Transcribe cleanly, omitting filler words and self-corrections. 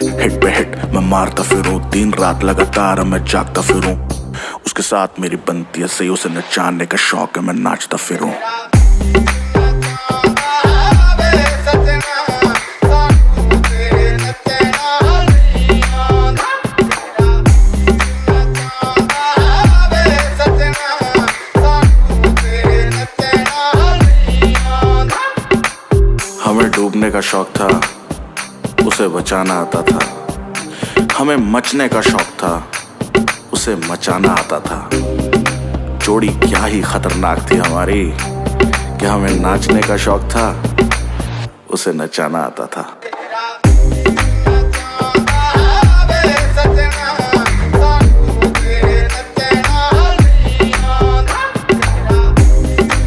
Hit पे hit मैं मारता फिरूं, दिन रात लगातार मैं जागता फिरूं। उसके साथ मेरी बनती है सही, उसे नचाने का शौक है, मैं नाचता फिरूं। हमें डूबने का शौक था, उसे बचाना आता था। हमें मचने का शौक था, उसे मचाना आता था। जोड़ी क्या ही खतरनाक थी हमारी कि हमें नाचने का शौक था, उसे नचाना आता था।